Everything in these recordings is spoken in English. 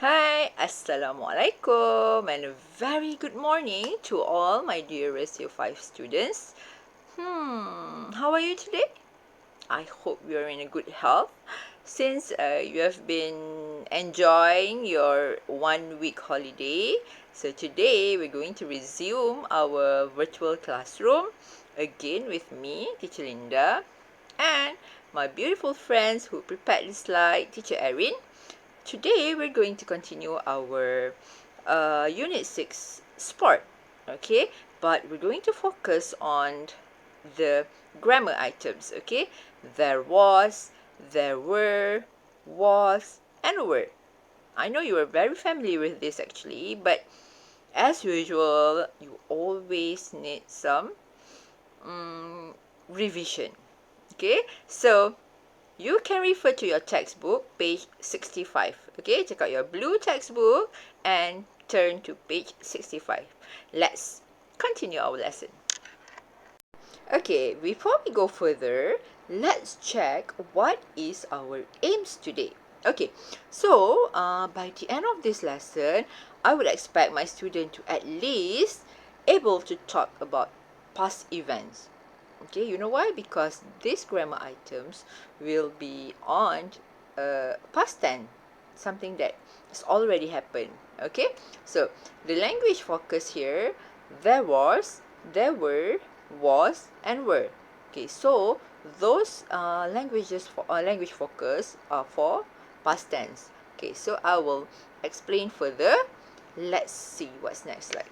Hi, Assalamualaikum, and a very good morning to all my dearest Year 5 students. How are you today? I hope you're in a good health since you have been enjoying your 1 week holiday. So today we're going to resume our virtual classroom again with me, Teacher Linda, and my beautiful friends who prepared the slide, Teacher Erin. Today we're going to continue our Unit 6 Sport, okay? But we're going to focus on the grammar items, okay? There was, there were, was, and were. I know you are very familiar with this actually, but as usual, you always need some revision, okay? So you can refer to your textbook, page 65. Okay, check out your blue textbook and turn to page 65. Let's continue our lesson. Okay, before we go further, let's check what is our aims today. Okay, so by the end of this lesson, I would expect my student to at least able to talk about past events. Okay, you know why? Because these grammar items will be on past tense, something that has already happened. Okay, so the language focus here, there was, there were, was, and were. Okay, so those language focus are for past tense. Okay, so I will explain further. Let's see what's next slide.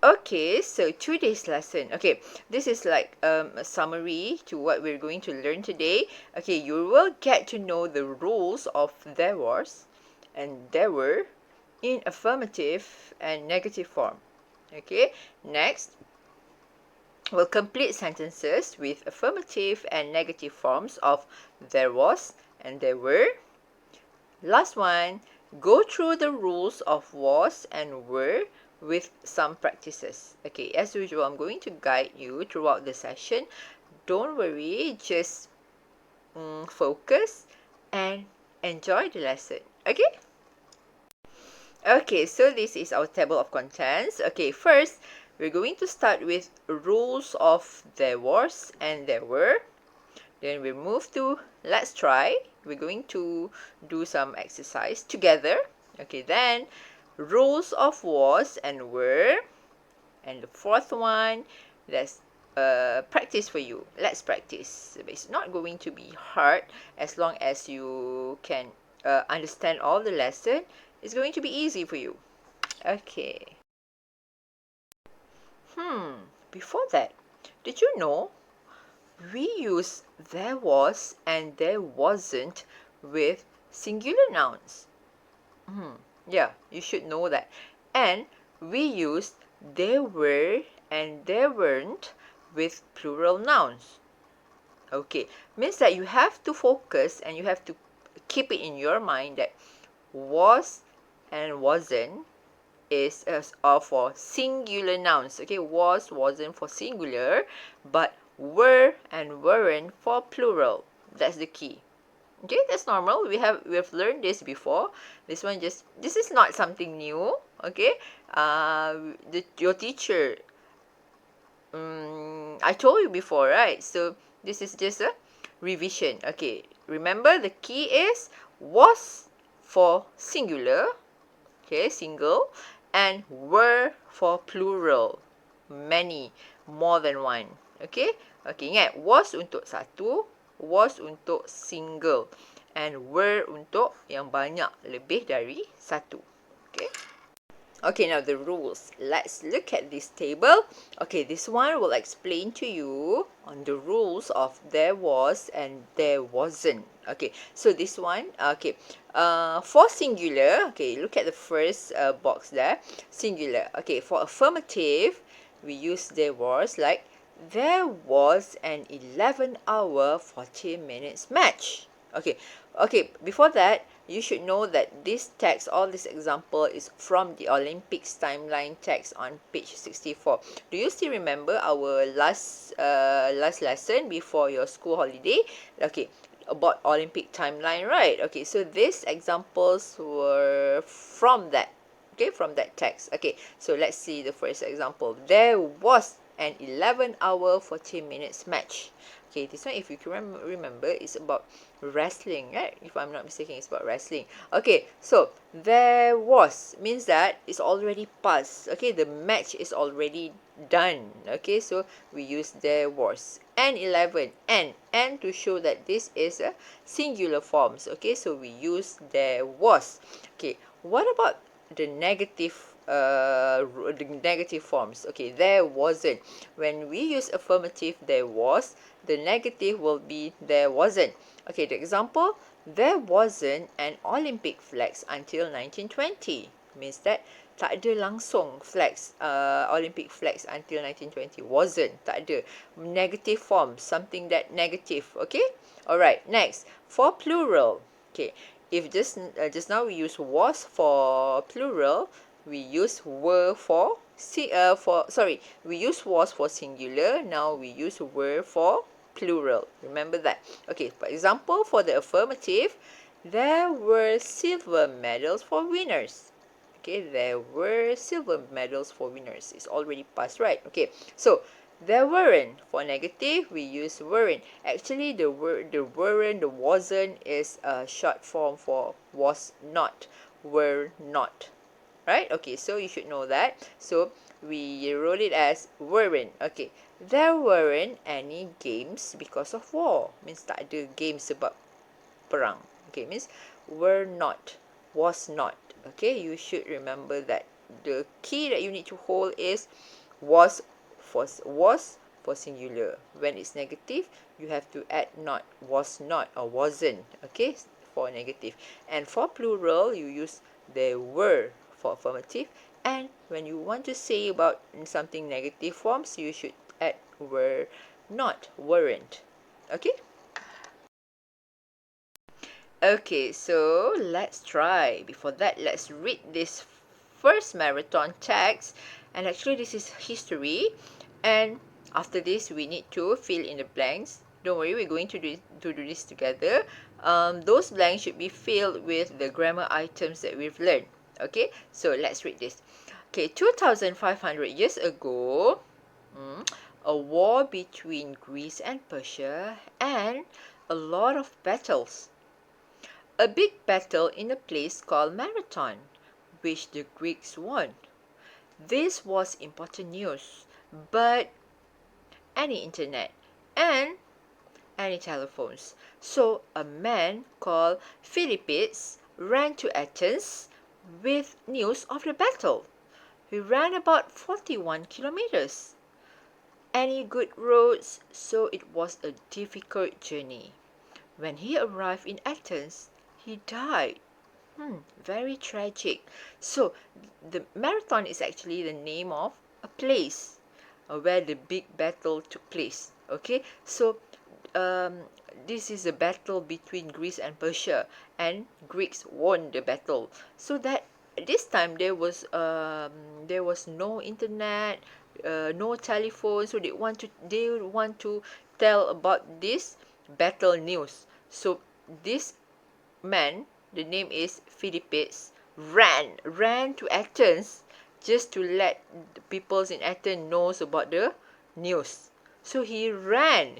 Okay, so today's lesson. Okay, this is like a summary to what we're going to learn today. Okay, you will get to know the rules of there was and there were in affirmative and negative form. Okay, next, we'll complete sentences with affirmative and negative forms of there was and there were. Last one, go through the rules of was and were with some practices. Okay, as usual, I'm going to guide you throughout the session. Don't worry, just focus and enjoy the lesson. Okay? Okay, so this is our table of contents. Okay, first, we're going to start with rules of there was and there were. Then we move to let's try. We're going to do some exercise together. Okay, then rules of was and were. And the fourth one, that's practice for you. Let's practice. It's not going to be hard as long as you can understand all the lesson. It's going to be easy for you. Okay. Before that, did you know we use there was and there wasn't with singular nouns? Yeah, you should know that. And we used there were and there weren't with plural nouns. Okay, means that you have to focus and you have to keep it in your mind that was and wasn't is for singular nouns. Okay, was, wasn't for singular, but were and weren't for plural. That's the key. Okay, that's normal. We've learned this before. This is not something new. Okay, your teacher. I told you before, right? So this is just a revision. Okay, remember the key is was for singular. Okay, single, and were for plural, many, more than one. Okay, okay, ingat was untuk satu, was untuk single, and were untuk yang banyak, lebih dari satu. Okay. Okay, now the rules. Let's look at this table. Okay, this one will explain to you on the rules of there was and there wasn't. Okay, so this one, okay, for singular, okay, look at the first box there, singular. Okay, for affirmative, we use there was, like, there was an 11-hour 40 minutes match. Okay, okay, before that, you should know that this text, all this example is from the Olympics timeline text on page 64. Do you still remember our last lesson before your school holiday? Okay, about Olympic timeline, right? Okay, so these examples were from that. Okay, from that text. Okay, so let's see the first example. There was an 11-hour 40 minutes match. Okay, this one, if you can remember, is about wrestling, right? If I'm not mistaken, it's about wrestling. Okay, so there was means that it's already past. Okay, the match is already done. Okay, so we use there was. And 11, and to show that this is a singular forms. Okay, so we use there was. Okay, what about the negative forms? Okay, there wasn't. When we use affirmative there was, the negative will be there wasn't. Okay, the example, there wasn't an Olympic flags until 1920. Means that tak ada langsung flags, Olympic flags until 1920. Wasn't, tak ada. Negative form, something that negative. Okay, alright, next, for plural. Okay, if just now we use was for plural, we use were for we use was for singular, now we use were for plural. Remember that. Okay, for example, for the affirmative, there were silver medals for winners. Okay, there were silver medals for winners. It's already past, right? Okay, so there weren't. For negative, we use weren't. Actually, the weren't, the wasn't is a short form for was not, were not. Right? Okay, so you should know that. So we wrote it as weren't. Okay, there weren't any games because of war. Means tak ada games sebab perang. Okay, means were not, was not. Okay, you should remember that. The key that you need to hold is was for singular. When it's negative, you have to add not, was not or wasn't. Okay, for negative. And for plural, you use there were for affirmative. And when you want to say about something negative forms, you should add were not, weren't. Okay. Okay, so let's try. Before that, let's read this first marathon text. And actually, this is history. And after this, we need to fill in the blanks. Don't worry, we're going to do this together. Those blanks should be filled with the grammar items that we've learned. Okay, so let's read this. Okay, 2,500 years ago, a war between Greece and Persia, and a lot of battles. A big battle in a place called Marathon, which the Greeks won. This was important news, but any internet and any telephones. So a man called Philippus ran to Athens with news of the battle. He ran about 41 kilometers. Any good roads, so it was a difficult journey. When he arrived in Athens, he died. Very tragic. So the marathon is actually the name of a place where the big battle took place. Okay, so this is a battle between Greece and Persia, and Greeks won the battle. So that this time there was no internet, no telephone. So they want to tell about this battle news. So this man, the name is Philippus, ran to Athens just to let the peoples in Athens knows about the news. So he ran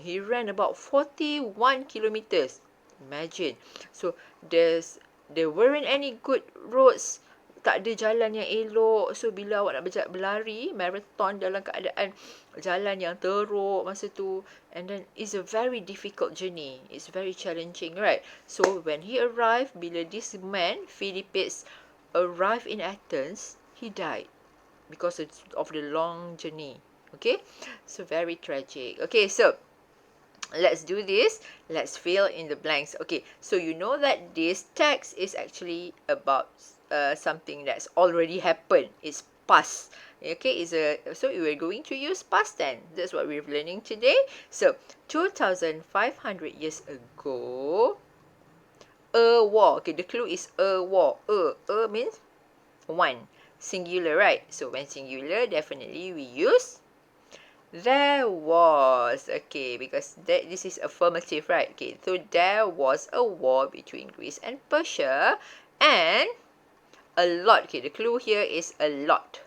about 41 kilometers. Imagine. So there weren't any good roads, tak ada jalan yang elok. So bila awak nak berlari marathon dalam keadaan jalan yang teruk masa tu, and then it's a very difficult journey, it's very challenging, right? So when he arrived, bila this man Philippus arrived in Athens, he died because of the long journey. Okay, so very tragic. Okay, so let's do this. Let's fill in the blanks. Okay, so you know that this text is actually about something that's already happened. It's past. Okay, so we're going to use past tense. That's what we're learning today. So 2,500 years ago, a war. Okay, the clue is a war. A means one, singular, right? So when singular, definitely we use There was. Okay, because this is affirmative, right? Okay, so there was a war between Greece and Persia, and a lot. Okay, the clue here is a lot.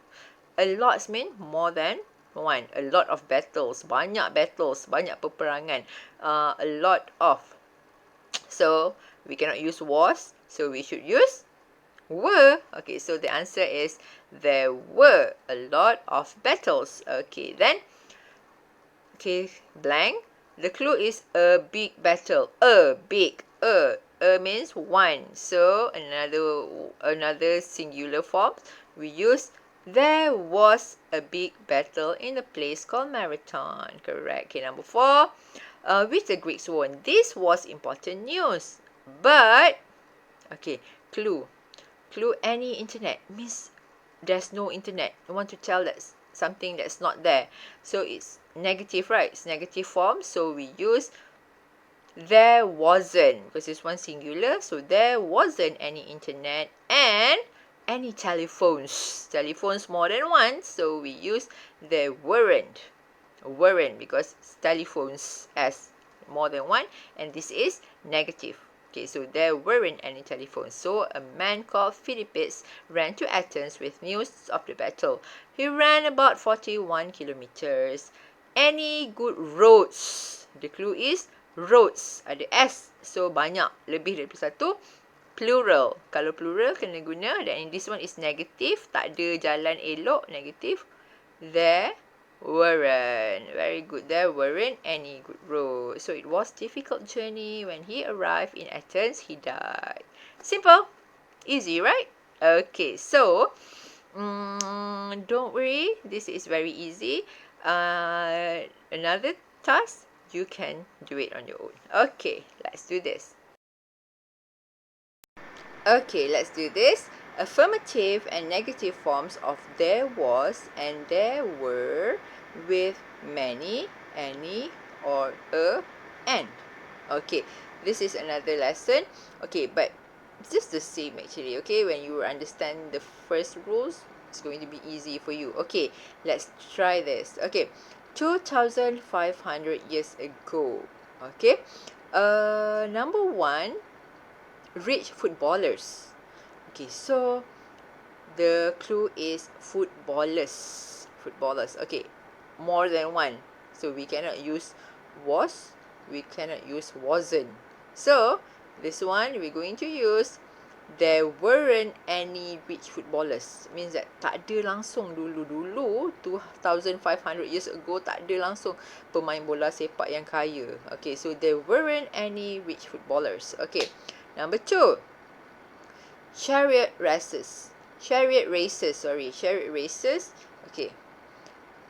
A lot means more than one. A lot of battles. Banyak battles. Banyak peperangan. A lot of. So, we cannot use was. So, we should use were. Okay, so the answer is there were a lot of battles. Okay, then, okay, blank. The clue is a big battle. A big. A means one. So another singular form. We use there was a big battle in a place called Marathon. Correct. Okay, number 4. Which the Greeks won. This was important news. But, okay, clue. Clue any internet means there's no internet. You want to tell that something that's not there. So it's negative, right? It's negative form. So we use there wasn't, because it's one singular. So there wasn't any internet and any telephones. Telephones more than one. So we use there weren't. Weren't because telephones as more than one. And this is negative. Okay, so there weren't any telephones. So a man called Philippus ran to Athens with news of the battle. He ran about 41 kilometers. Any good roads? The clue is roads. Ada S. So banyak. Lebih daripada satu. Plural. Kalau plural kena guna. Dan this one is negative. Tak ada jalan elok. Negative. There weren't. Very good. There weren't any good roads. So it was difficult journey. When he arrived in Athens, he died. Simple. Easy, right? Okay, so don't worry. This is very easy. Another task, you can do it on your own. Okay, let's do this. Okay, let's do this. Affirmative and negative forms of there was and there were with many, any, or a, and. Okay, this is another lesson. Okay, but it's just the same actually. Okay, when you understand the first rules, it's going to be easy for you. Okay, let's try this. Okay, 2,500 years ago. Okay, number 1, rich footballers. Okay, so the clue is footballers. Footballers. Okay, more than one. So we cannot use was. We cannot use wasn't. So this one we're going to use there weren't any rich footballers. Means that tak ada langsung dulu-dulu 2,500 years ago tak ada langsung pemain bola sepak yang kaya. Okay, so there weren't any rich footballers. Okay, number 2. Chariot races. Chariot races. Okay.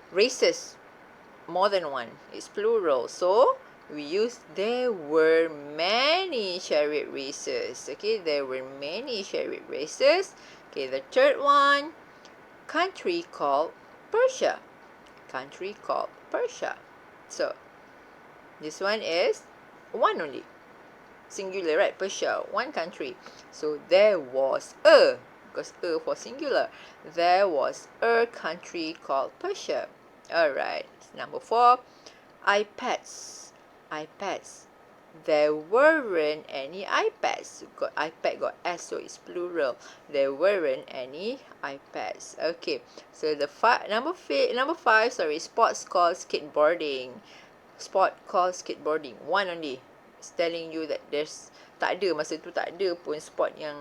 Races. More than one. It's plural. So, we use there were many chariot races. Okay, there were many chariot races. Okay, the third one. Country called Persia. Country called Persia. So, this one is one only. Singular, right? Persia, one country. So there was a, because a for singular, there was a country called Persia. Alright, number 4, iPads. iPads. There weren't any iPads. Got iPad got S, so it's plural. There weren't any iPads. Okay, so the number 5, sports called skateboarding. Sport called skateboarding. One only. It's telling you that there's tak ada, masa tu tak ada pun sport yang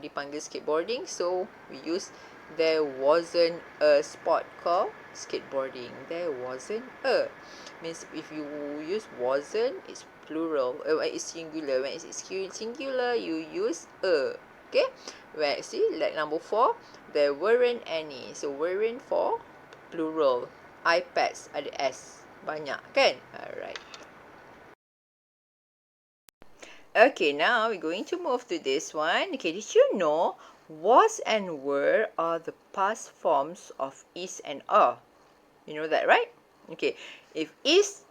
dipanggil skateboarding. So we use there wasn't a sport called skateboarding. There wasn't a. Means if you use wasn't, it's plural. It's singular. When it's singular, you use a. Okay. Well, see, like number 4, there weren't any. So weren't for plural. iPads ada S. Banyak kan? Alright. Okay, now we're going to move to this one. Okay, did you know was and were are the past forms of is and are? You know that, right? Okay, if is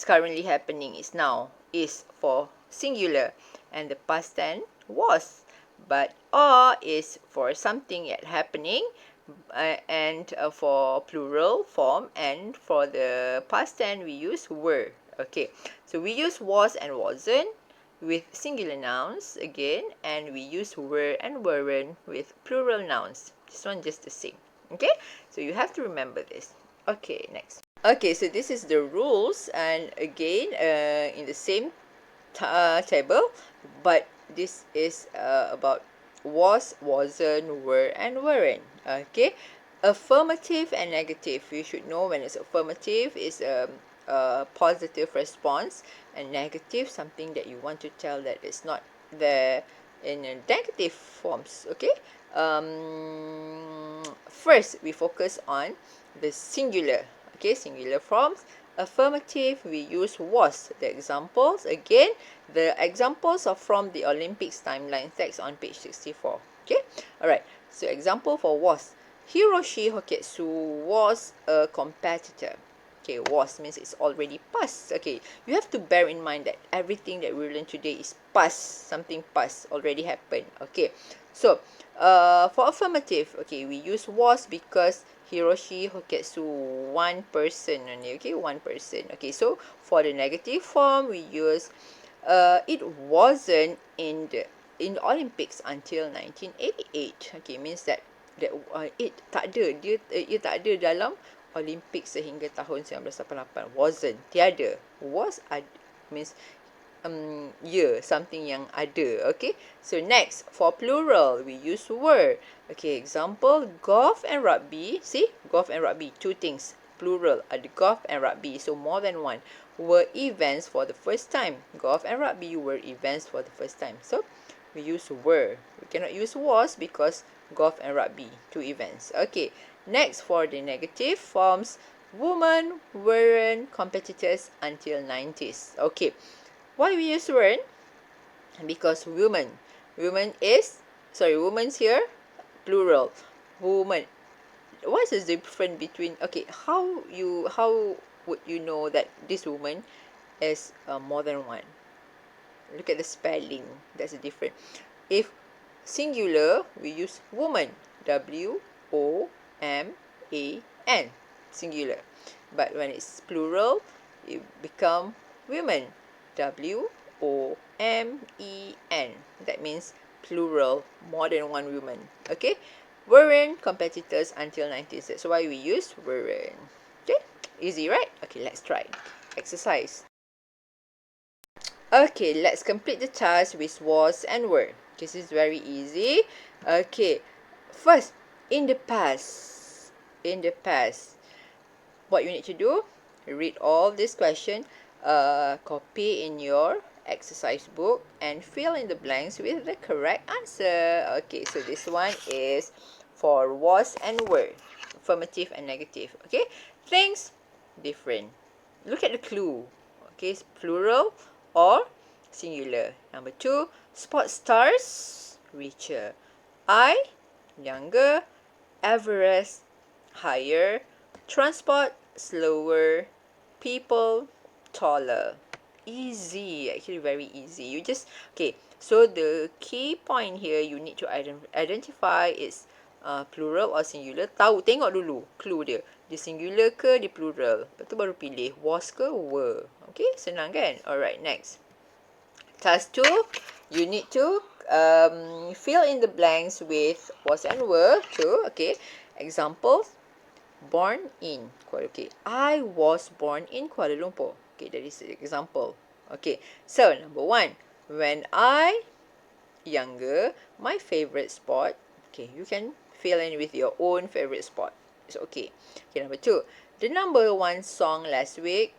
currently happening, is now, is for singular, and the past tense was. But are is for something yet happening, and for plural form, and for the past tense we use were. Okay, so we use was and wasn't with singular nouns again, and we use were and weren't with plural nouns. This one just the same. Okay, so you have to remember this. Okay, next. Okay, so this is the rules, and again in the same table, but this is about was, wasn't, were, and weren't. Okay, affirmative and negative. You should know when it's affirmative is a positive response, and negative something that you want to tell that it's not there in a negative forms. Okay. First we focus on the singular. Okay, singular forms. Affirmative, we use was. The examples, again, the examples are from the Olympics timeline text on page 64. Okay, alright. So example for was. Hiroshi Hoketsu was a competitor. Okay, was means it's already past. Okay, you have to bear in mind that everything that we learn today is past. Something past already happened. Okay, so for affirmative, okay, we use was because Hiroshi Hoketsu, one person only. Okay, one person. Okay, so for the negative form, we use it wasn't in the Olympics until 1988. Okay, means that it tak ada, ia tak ada dalam Olympics sehingga tahun 1988. Wasn't, tiada. Was means something yang ada. Okay, so next for plural we use were. Okay, example golf and rugby. See, golf and rugby, two things, plural, ada golf and rugby, so more than one. Were events for the first time. Golf and rugby were events for the first time, so we use were. We cannot use was because golf and rugby, two events. Okay, next for the negative forms, women weren't competitors until 90s. Okay, why we use weren't? Because women's here, plural. Woman. What is the difference between, okay, how would you know that this woman is more than one? Look at the spelling. That's the difference. If singular, we use woman. W-O-M-A-N. Singular. But when it's plural, it become women. W-O-M-E-N. That means plural, more than one woman. Okay? Weren't competitors until 90s. That's why we use weren't. Okay? Easy, right? Okay, let's try. Exercise. Okay, let's complete the task with was and were. This is very easy. Okay, first, in the past. In the past. What you need to do, read all this question, copy in your exercise book, and fill in the blanks with the correct answer. Okay, so this one is for was and were, affirmative and negative. Okay, things different. Look at the clue. Okay, it's plural or singular. Number 2, sports stars, richer. I, younger. Everest, higher. Transport, slower. People, taller. Easy, actually very easy. You just, okay, so the key point here you need to identify is plural or singular. Tengok dulu clue dia. Dia singular ke dia plural. Lepas tu baru pilih was ke were. Okay, senang kan? Alright, next. Task 2, you need to fill in the blanks with was and were too. Okay, examples. Born in Kuala Lumpur. Okay, I was born in Kuala Lumpur. Okay, that is the example. Okay, so number 1, when I younger, my favorite sport. Okay, you can fill in with your own favorite sport. It's okay. Okay, number 2, the number 1 song last week.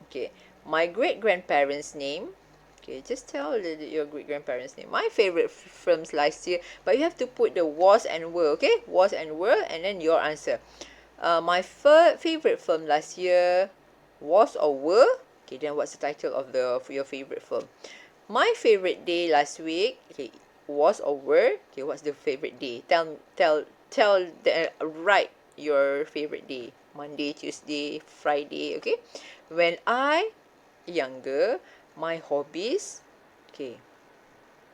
Okay, my great-grandparents' name. Okay, just tell your great-grandparents' name. My favorite films last year, but you have to put the was and were, okay? Was and were, and then your answer. My favorite film last year was or were. Okay, then what's the title of your favorite film? My favorite day last week. Okay, was or were. Okay, what's the favorite day? Write your favorite day. Monday, Tuesday, Friday. Okay, when I younger, my hobbies. Okay,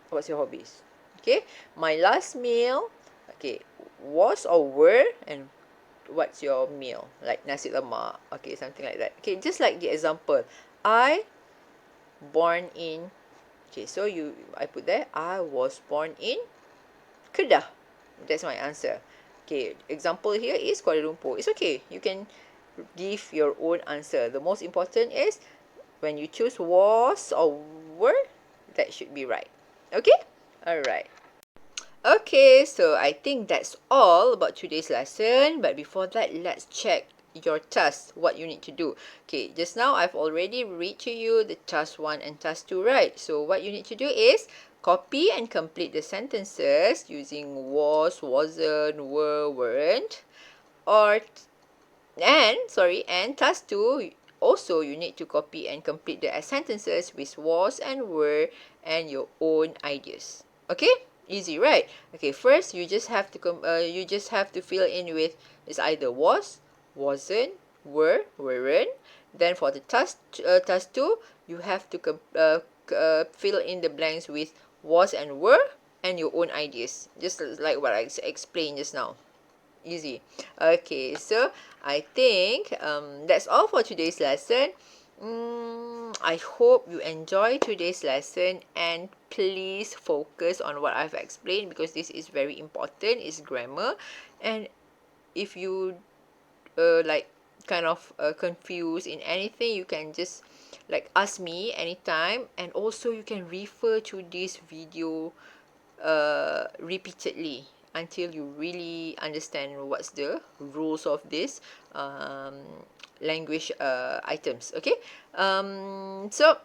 what's your hobbies? Okay, my last meal Okay, was or were, and what's your meal? Like nasi lemak. Okay, something like that. Okay, just like the example. I born in. Okay, so I put there. I was born in Kedah. That's my answer. Okay, example here is Kuala Lumpur. It's okay. You can give your own answer. The most important is when you choose was or were, that should be right. Okay? Alright. Okay, so I think that's all about today's lesson. But before that, let's check your task, what you need to do. Okay, just now I've already read to you the task 1 and task 2, right? So what you need to do is copy and complete the sentences using was, wasn't, were, weren't. Or and task 2, also you need to copy and complete the sentences with was and were and your own ideas. Okay, easy, right? Okay, first you just have to fill in with, it's either was, wasn't, were, weren't. Then for the task 2, you have to fill in the blanks with was and were and your own ideas, just like what I explained just now. Easy. Okay, so I think that's all for today's lesson. I hope you enjoy today's lesson, and please focus on what I've explained because this is very important. It's grammar, and if you like kind of confused in anything, you can just like ask me anytime, and also you can refer to this video repeatedly until you really understand what's the rules of this language items. Okay, so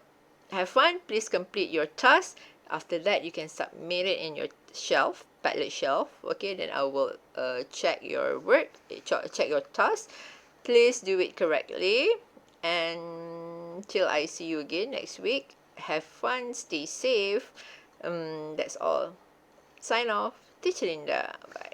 have fun. Please complete your task. After that, you can submit it in your shelf, Padlet shelf. Okay, then I will check your work, check your task. Please do it correctly, and till I see you again next week, have fun, stay safe. That's all. Sign off. Teacher Linda. Bye.